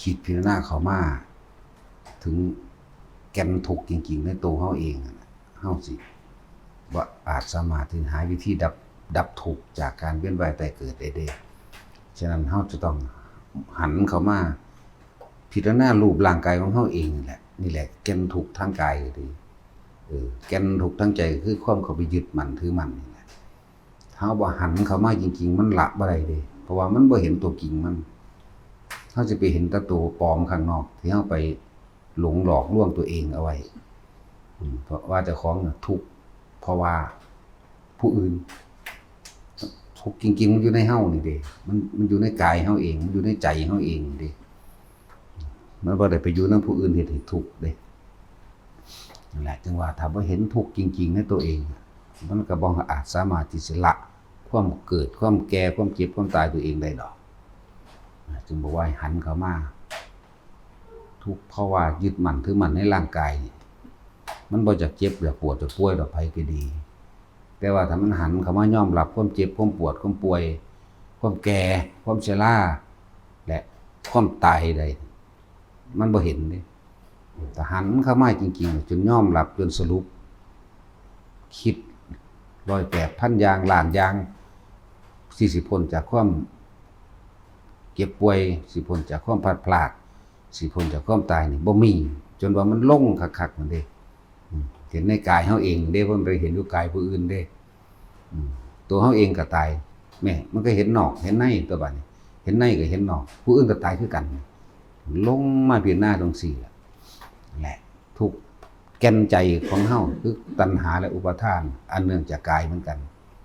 คิดพิจารณาเข้ามาถึงแก่นทุกข์จริงๆในตัวเฮาเองเฮาสิว่าอาจสามารถที่หาวิธีดับทุกข์จากการเวียนว่ายตายเกิดได้เด้ฉะนั้นเฮาจะต้องหันเข้ามาพิจารณารูปร่างกายของเฮาเองนี่แหละแก่นทุกข์ทางกายดีแก่นทุกข์ทางใจคือความเข้าไปยึดมั่นถือมั่นนี่แหละเฮาบ่หันเข้ามาจริงๆมันละบ่ได้เด้เพราะว่ามันบ่เห็นตัวจริงมันเฮาจะไปเห็นแต่ตัวปลอมข้างนอกที่เฮาไปหลงหลอกลวงตัวเองเอาไว้เพราะว่าเจ้าของทุกข์เพราะว่าผู้อื่นทุกข์จริงๆมันอยู่ในเฮานี่เด้มันอยู่ในกายเฮาเองมันอยู่ในใจเฮาเองเด้มันบ่ได้ไปอยู่นำผู้อื่นเฮ็ดให้ทุกข์เด้นั่นแหละจึงว่าถ้าบ่เห็นทุกข์จริงๆในตัวเองมันก็บ่อาจสามารถที่จะละความเกิดความแก่ความเจ็บความตายตัวเองได้ดอกจึงบอกว่าหันเข้ามาทุกข์เพราะว่ายึดมั่นถือมั่นในร่างกายมันบ่จะเจ็บอยากปวดจะป่วยดอกไผก็ดีแต่ว่าถ้ามันหันเข้ามายอมรับความเจ็บความปวดความป่วยความแก่ความชราและความตายได้มันบ่เห็นเด้แต่หันเข้ามาจริงๆจนยอมรับจนสรุปคิด108,000อย่างล้านอย่างสิพ้นจากความเก็บป่วยสิพ้นจากความพลัดพรากสิพ้นจากความตายนี่บ่มีจนว่ามันลงคักๆนั่นเด้เห็นในกายเฮาเองเด้เพิ่นไปเห็นอยู่กายผู้อื่นเด้ตัวเฮาเองก็ตายแม่มันก็เห็นนอกเห็นในตัวบัดนี้เห็นในก็เห็นนอกผู้อื่นก็ตายคือกันลงมาพิจารณาตรง4แหละทุกแก่นใจของเฮาคือตัณหาและอุปาทานอันเนื่องจากกายเหมือนกัน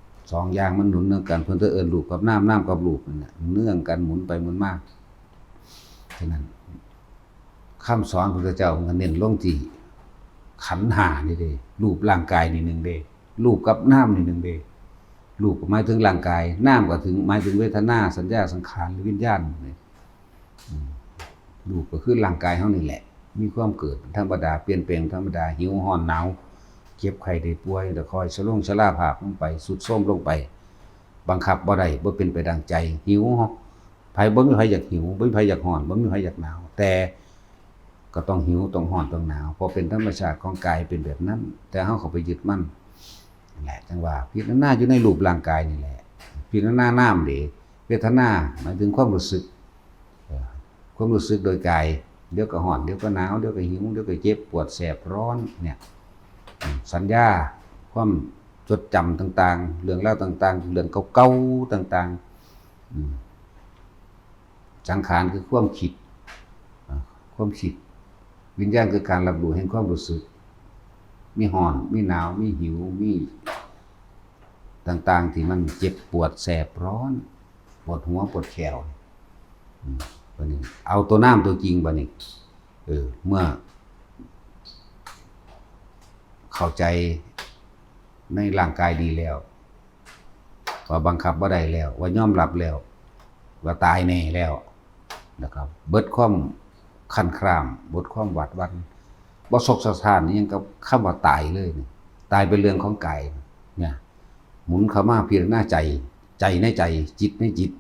2อย่างมันหนุนเนื่องกันเพิ่นเอิ้นรูปกับน้ำน้ำกับรูปนั่นน่ะเนื่องกันหมุนไปหมุนมาฉะนั้นคำสอนพระพุทธเจ้ามันเน้นลงที่ขันธ์5นี่เด้รูปร่างกายนี่นึงเด้รูปกับน้ำนี่นึงเด้รูปก็หมายถึงร่างกายน้ำก็ถึงหมายถึงเวทนาสัญญาสังขารหรือวิญญาณนี่รูปก็คือร่างกายเฮานี่แหละมีความเกิดธรรมดาเปลี่ยนแปลงธรรมดาหิวร้อนหนาวเจ็บไข้ได้ป่วยแล้วคอยชราภาพลงไปสุดโทรมลงไปบังคับบ่ได้บ่เป็นไปดังใจหิวไผบ่มีไผอยากหิวบ่มีไผอยากร้อนบ่มีไผอยากหนาวแต่ก็ต้องหิวต้องร้อนต้องหนาวเพราะเป็นธรรมชาติของกายเป็นแบบนั้นแต่เฮาเข้าไปยึดมั่นนั่นแหละจังว่าพิจารณาอยู่ในรูปร่างกายนี่แหละพิจารณาน้ำเด้เวทนาหมายถึงความรู้สึกโดยกายเดี๋ยวก็ร้อนเดี๋ยวก็หนาวเดี๋ยวก็หิวเดี๋ยวก็เจ็บปวดแสบร้อนเนี่ยสัญญาความจดจำต่างๆเรื่องราวต่างๆเรื่องเก่าๆต่างๆสังขารคือความคิดวิญญาณคือการรับรู้แห่งความรู้สึกมีร้อนมีหนาวมีหิวมีต่างๆที่มันเจ็บปวดแสบร้อนปวดหัวปวดแขวบัดนี้เอาตัวน้ำตัวจริงบัดนี้เมื่อเข้าใจในร่างกายดีแล้วว่าบังคับบ่ได้แล้วว่ายอมรับแล้วว่าตายแน่แล้วนะครับเบิดความคันครามเบิดความหวาดหวั่นบ่สกสะท้านอิหยังกับคำว่าตายเลยนี่ตายเป็นเรื่องของกายเนี่ยหมุนเข้ามาพิจารณาใจในใจจิตในจิต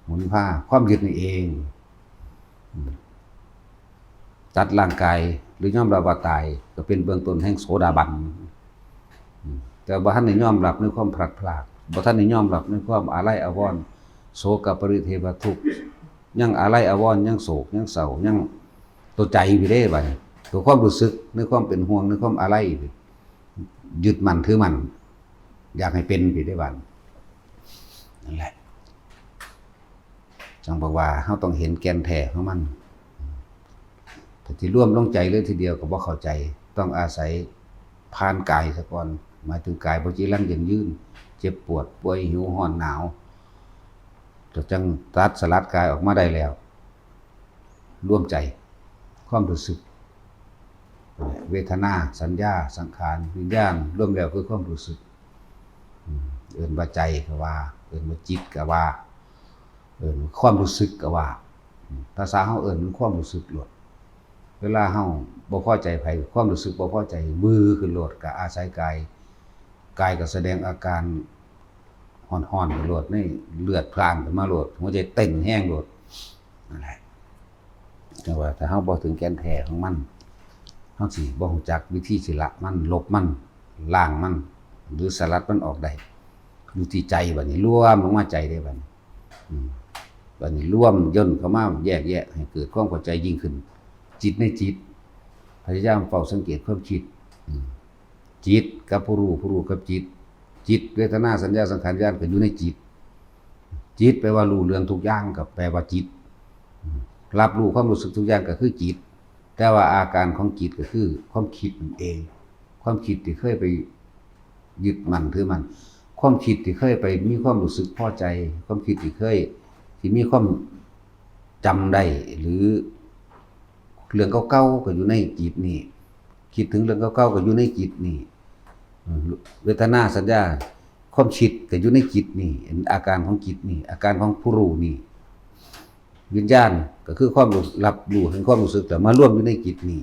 หมุนพาความยึดนี่เองตัดร่างกายหรือยอมรับว่าตายก็เป็นเบื้องต้นแห่งโสดาบันแต่บ่ทันได้ยอมรับในความพลัดพรากบ่ทันได้ยอมรับในความอาลัยอาวรณ์โศกปริเทวทุกข์ยังอาลัยอาวรณ์ยังโศกยังเศร้ายังตัวใจพี่เด้บัดนี้ตัวความรู้สึกในความเป็นห่วงในความอาลัยยึดมั่นถือมั่นอยากให้เป็นพี่ได้บัดนั่นแหละจังบอกว่าเฮาต้องเห็นแก่นแท้ของมันแต่ที่ร่วมลงใจเลยทีเดียวก็บ่เข้าใจต้องอาศัยผ่านกายซะก่อนหมายถึงกายบ่จิรังยั่งยืนเจ็บปวดป่วยหิวร้อนหนาวจะจังตัดสลัดกายออกมาได้แล้วร่วมใจความรู้สึกเวทนาสัญญาสังขารวิญญาณรวมแล้วคือความรู้สึกเอิ้นว่าใจก็ว่าเอิ้นว่าจิตก็ว่าเอิ้นความรู้สึกก็ว่าภาษาเฮาเอิ้นมันความรู้สึกโลดเวลาเฮาบ่พอใจไผความรู้สึกบ่พอใจมือขึ้นโลดก็อาศัยกายก็แสดงอาการร้อนๆโลดในเลือดพล่านขึ้นมาโลดหัวใจเต้นแห้งโลดนั่นแหละ จังว่าถ้าเฮาบ่ถึงแก่นแท้ของมันเฮาสิบ่รู้จักวิธีสิละมันลบมันล้างมันหรือสลัดมันออกได้อยู่ที่ใจบัดนี้รวมลงมาใจได้บัดนี้บัดนี้รวมย่นเข้ามาแยกแยะให้เกิดความเข้าใจยิ่งขึ้นจิตในจิตพยายามเฝ้าสังเกตความคิดจิตกับผู้รู้ผู้รู้กับจิตจิตเวทนาสัญญาสังขารวิญญาณก็อยู่ในจิตจิตแปลว่ารู้เรื่องทุกอย่างก็แปลว่าจิตรับรู้ความรู้สึกทุกอย่างก็คือจิตแต่ว่าอาการของจิตก็คือความคิดนั่นเองความคิดที่เคยไปยึดมั่นถือมั่นความคิดที่เคยไปมีความรู้สึกพอใจความคิดที่เคยที่มีความจำได้หรือเรื่องเก่าๆก็อยู่ในจิตนี่คิดถึงเรื่องเก่าๆก็อยู่ในจิตนี่เวทนาสัญญาความคิดก็อยู่ในจิตนี่อาการของจิตนี่อาการของผู้รู้นี่วิญญาณก็คือความรับรู้ถึงความรู้สึกแต่มาร่วมอยู่ในจิตนี่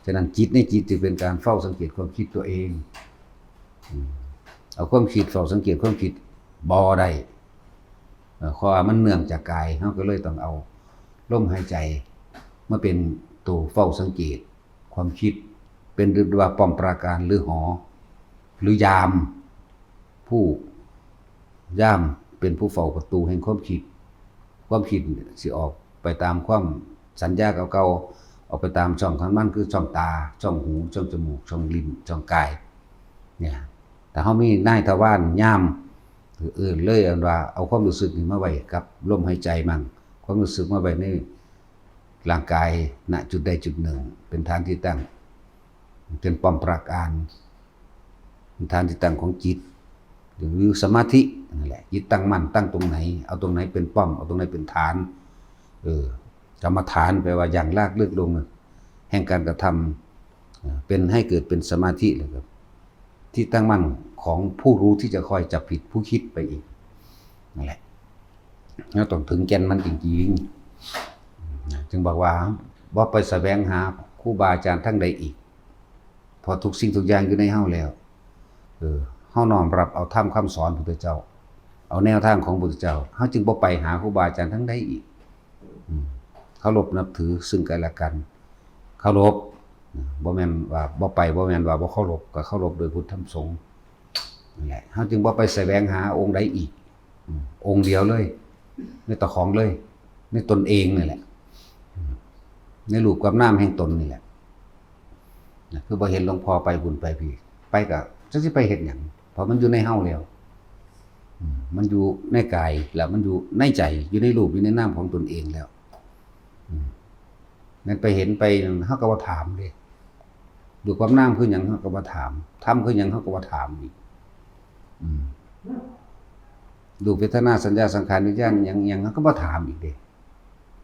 ฉะนั้นจิตในจิตจึงเป็นการเฝ้าสังเกตความคิดตัวเองเอาความคิดเฝ้าสังเกตความคิดบ่ได้เพราะมันเนื่องจากกายเฮาก็เลยต้องเอาลมหายใจมาเป็นตัวเฝ้าสังเกตความคิดเป็นเรียกว่าป้อมปราการหรือหอหรือยามผู้ย่ามเป็นผู้เฝ้าประตูแห่งความคิดความคิดสิออกไปตามความสัญญาเก่าๆออกไปตามช่องของมันคือช่องตาช่องหูช่องจมูกช่องลิ้นช่องกายเนี่ยแต่เฮามีนายทวารย่ามเลยอันว่าเอาความรู้สึกนี้มาไว้กับลมหายใจมั่งความรู้สึกมาไว้ในร่างกายณจุดใดจุดหนึ่งเป็นฐานที่ตั้งเป็นป้อมปราการเป็นฐานที่ตั้งของจิตหรือสมาธินั่นแหละจิตตั้งมั่นตั้งตรงไหนเอาตรงไหนเป็นป้อมเอาตรงไหนเป็นฐานกรรมฐานแปลว่าอย่างลากลึกลงแห่งการกระทำเป็นให้เกิดเป็นสมาธิเลยครับที่ตั้งมั่นของผู้รู้ที่จะคอยจับผิดผู้คิดไปอีกนั่นแหละเราต้องถึงแก่นมันจริงๆจึงบอกว่าบ่ไปแสวงหาครูบาอาจารย์ทั้งใดอีกพอทุกสิ่งทุกอย่างอยู่ในเฮาแล้วเฮาน้อมรับเอาธรรมคำสอนพระพุทธเจ้าเอาแนวทางของพระพุทธเจ้าเฮาจึงบ่ไปหาครูบาอาจารย์ทั้งใดอีกเคารพนับถือซึ่งกันและกันเคารพบ่แม่นว่าบ่ไปบ่แม่นว่าบ่เคารพก็เคารพโดยพุทธธรรมสงฆ์นั่นแหละเฮาจึงบ่ไปแสวงหาองค์ใดอีกองค์เดียวเลยในตะของเลยในตนเองนี่แหละในรูปกับนามแห่งตนนี่แหละคือบ่เห็นหลวงพ่อไปบุญไปพี่ไปก็จักสิไปเฮ็ดหยังเพราะมันอยู่ในเฮาแล้วมันอยู่ในกายแล้วมันอยู่ในใจอยู่ในรูปอยู่ในนามของตนเองแล้วนั่นไปเห็นไปเฮาก็บ่ถามเด้ดูความนามคือหยังเฮาก็บ่ถามธรรมคือหยังเฮาก็บ่ถามอีกดูเวทนาสัญญาสังขารวิญญาณหยังเฮาก็บ่ถามอีกเด้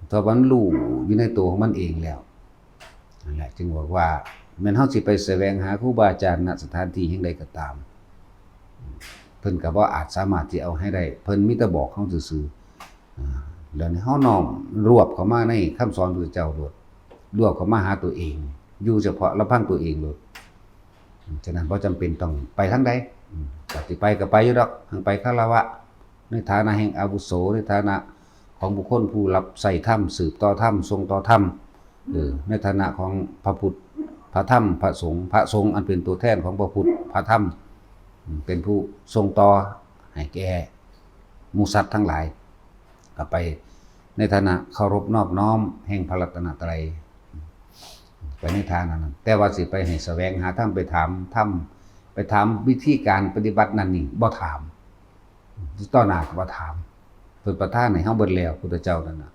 เพราะมันรู้อยู่ในตัวของมันเองแล้วนั่นแหละจึงบอกว่าแม้นเฮาสิไปแสวงหาครูบาอาจารย์ณสถานที่แห่งใดก็ตามเพิ่นก็บ่อาจสามารถที่เอาให้ได้เพิ่นมีแต่บอกเฮาซื่อๆแล้วนี่เฮาน้อมรวบเข้ามาในคำสอนพระพุทธเจ้าโดดรวบเข้ามาหาตัวเองอยู่เฉพาะลำพังตัวเองโดดฉะนั้นบ่จำเป็นต้องไปทางใดสิไปก็ไปอยู่ดอกทางไปคารวะในฐานะแห่งอาวุโสในฐานะของบุคคลผู้รับใส่ธรรมสืบต่อธรรมทรงต่อธรรมในฐานะของพระพุทธพระธรรมพระสงฆ์อันเป็นตัวแทนของพระพุทธพระธรรมเป็นผู้ทรงต่อให้แก่หมู่สัตว์ทั้งหลายก็ไปในฐานะเคารพนอบน้อมแห่งพระรัตนตรัยไปในทางนั้นแต่ว่าสิไปให้แสวงหาธรรมไปถามธรรมไปถามวิธีการปฏิบัตินั่นนี่บ่ถามต่อหน้าก็บ่ถามเพิ่นประทานให้เฮาเบิดแล้วพุทธเจ้านั่นน่ะ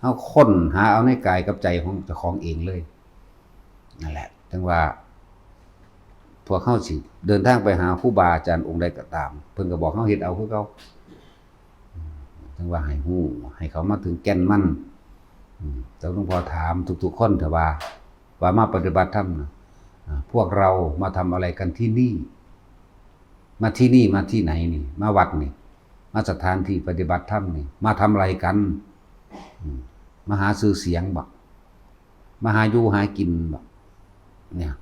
เฮาค้นหาเอาในกายกับใจของเจ้าของเองเลยนั่นแหละจังว่าพวกเฮาสิเดินทางไปหาครูบาอาจารย์องค์ใดก็ตามเพิ่นก็บอกเฮาเฮ็ดเอาคือเก่าจังว่าให้ฮู้ให้เขามาถึงแก่นมันแต่หลวงพ่อถามทุกๆคนเถอะว่ามาปฏิบัติธรรมพวกเรามาทำอะไรกันที่นี่มาที่นี่มาที่ไหนนี่มาวัดนี่มาสถานที่ปฏิบัติธรรมนี่มาทำอะไรกันมาหาชื่อเสียงบ่มาหาอยู่หากินบ่เนี่ย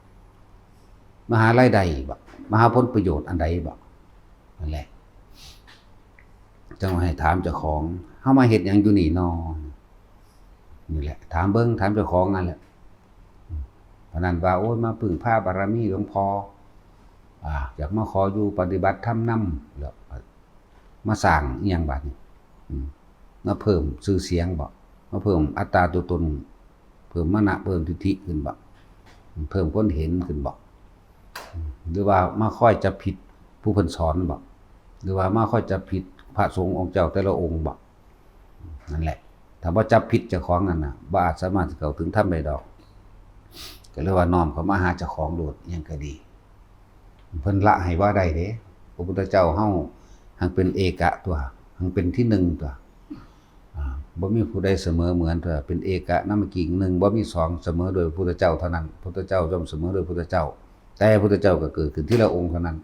มาหารายได้บ่มาหาผลประโยชน์อันใดบ่นั่นแหละจังว่าให้ถามเจ้าของเฮามาเฮ็ดหยังอยู่นี่น้อ นี่แหละถามเบิ่งถามเจ้าของนั่นแหละเพราะนั้นว่าโอ้ยมาพึ่งพาบารมีหลวงพ่ออยากมาขออยู่ปฏิบัติธรรมนำแล้วมาสร้างอีหยังบัดนี้มาเพิ่มชื่อเสียงบ่มาเพิ่มอัตตาตัวตนเพิ่มมานะเพิ่มทิฏฐิขึ้นบ่เพิ่มคนเห็นขึ้นบ่หรือว่ามาค่อยจะผิดผู้เพิ่นสอนบ่หรือว่ามาค่อยจะผิดพระสงฆ์องค์เจ้าแต่ละองค์บ่นั่นแหละถ้าบ่จับผิดเจ้าของนั่นน่ะบ่อาจสามารถเข้าถึงธรรมได้ดอกก็เลยว่าน้อมเข้ามาหาเจ้าของโลดอิหยังก็ดีเพิ่นละให้ว่าได้เด้พระพุทธเจ้าเฮาหังเป็นเอกะตัวหังเป็นที่หนึ่งตัวบ่มีผู้ใดเสมอเหมือนตัวเป็นเอกะนามกิ่งหนึ่งบ่มีสองเสมอโดยพระพุทธเจ้าเท่านั้นพระพุทธเจ้าย่อมเสมอโดยพระพุทธเจ้าแต่พระพุทธเจ้าก็เกิดขึ้นที่ละองค์เท่านั้น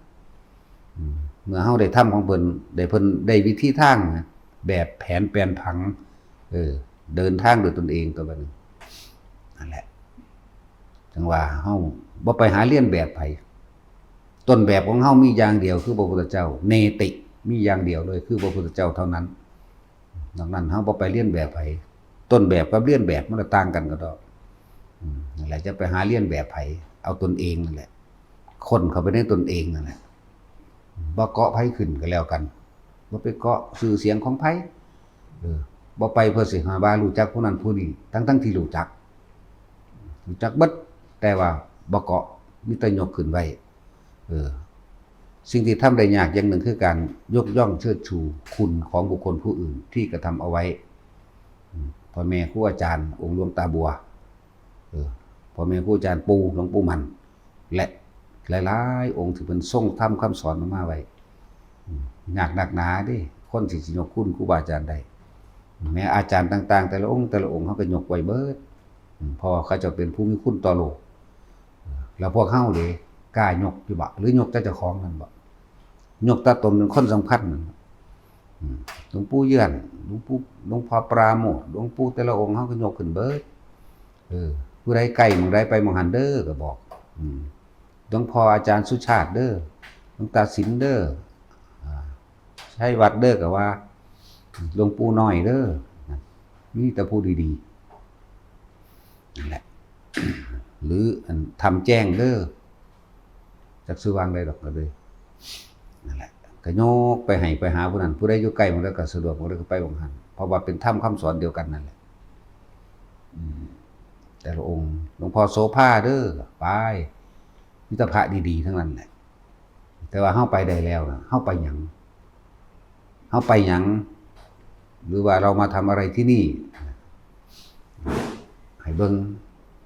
เมื่อเฮาได้ทำของเพิ่นได้วิธีทางแบบแผนแปลนผังเดินทางโดยตนเองตัวบัดนี้นั่นแหละจังว่าเฮาบ่ไปหาเลียนแบบไผต้นแบบของเฮามีอย่างเดียวคือพระพุทธเจ้าเนติมีอย่างเดียวเลยคือพระพุทธเจ้าเท่านั้นดังนั้นเฮาบ่ไปเลียนแบบไผต้นแบบกับเลียนแบบมันก็ต่างกันก็ดอกนั่นแหละจะไปหาเลียนแบบไผเอาตนเองนั่นแหละคนเข้าไปในตนเองนั่นแหละบ่เกาะไผขึ้นก็แล้วกันบ่ไปเกาะชื่อเสียงของไผบ่ไปเพื่อสิหาว่ารู้จักผู้นั้นผู้นี้ทั้งที่รู้จักเบิดแต่ว่าบ่เกาะมีแต่ยกขึ้นไว้สิ่งที่ทำได้ยากอย่างหนึ่งคือการยกย่องเชิดชูคุณของบุคคลผู้อื่นที่กระทำเอาไว้พ่อแม่ครูอาจารย์องค์หลวงตาบัวพ่อแม่ครูอาจารย์ปู่หลวงปู่มันและหลายๆองค์ที่เพิ่นทรงทำคำสอนมาไว้ยากหนักหนาเด้คนที่สิยกคุณครูบาอาจารย์ได้แม้อาจารย์ต่างๆแต่ละองค์เขาก็ยกไว้เบิดเพราะเขาจะเป็นผู้มีคุณต่อโลกแล้วพวกเฮาเด้กล้ายกอยู่บ่หรือยกแต่เจ้าของนั่นบ่ยกแต่ตนเป็นคนสำคัญนั่นหลวงปู่เยือนหลวงพ่อปราโมทย์หลวงปู่แต่ละองค์เฮาก็ยกขึ้นเบิดผู้ใดใกล้หมู่ใดไปหมู่หันเด้อก็บอกหลวงพ่ออาจารย์สุชาติเด้อหลวงตาสินเด้อใช้วัดเด้อก็ว่าหลวงปู่น้อยเด้อมีแต่ผู้ดีๆนั่นแหละหรือทำแจ้งเด้อจักซื้อวางได้ดอกก็เลยนั่นแหละก็โยกไปให้ไปหาผู้นั้นผู้ใดอยู่ใกล้มันแล้วก็สะดวกมันก็ไปบ่หันเพราะว่าเป็นธรรมคำสอนเดียวกันนั่นแหละแต่ละองค์หลวงพ่อโสภาเด้อไปมิตรพระดีๆทั้งนั้นแหละแต่ว่าเฮาไปได้แล้วนะเฮาไปหยังหรือว่าเรามาทำอะไรที่นี่ให้เบิ่ง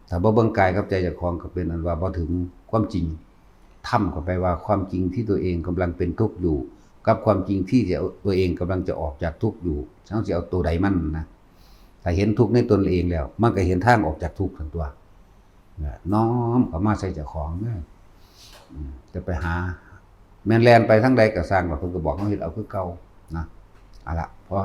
ถ้าบ่เบิ่งกายกับใจเจ้าของก็เป็นอันว่าบ่ถึงความจริงทำเข้าไปว่าความจริงที่ตัวเองกำลังเป็นทุกข์อยู่กับความจริงที่ตัวเองกำลังจะออกจากทุกข์อยู่เฮาสิเอาตัวใดมันนะถ้าเห็นทุกข์ในตนเองแล้วมันก็เห็นทางออกจากทุกข์ทั้งตัวน้อมเข้ามาใส่เจ้าของจะไปหาแม่นแลนไปทั้งใดก็สร้างว่าเพิ่นก็บอกเฮาเฮ็ดเอาคือเก่านะเอาล่ะพอ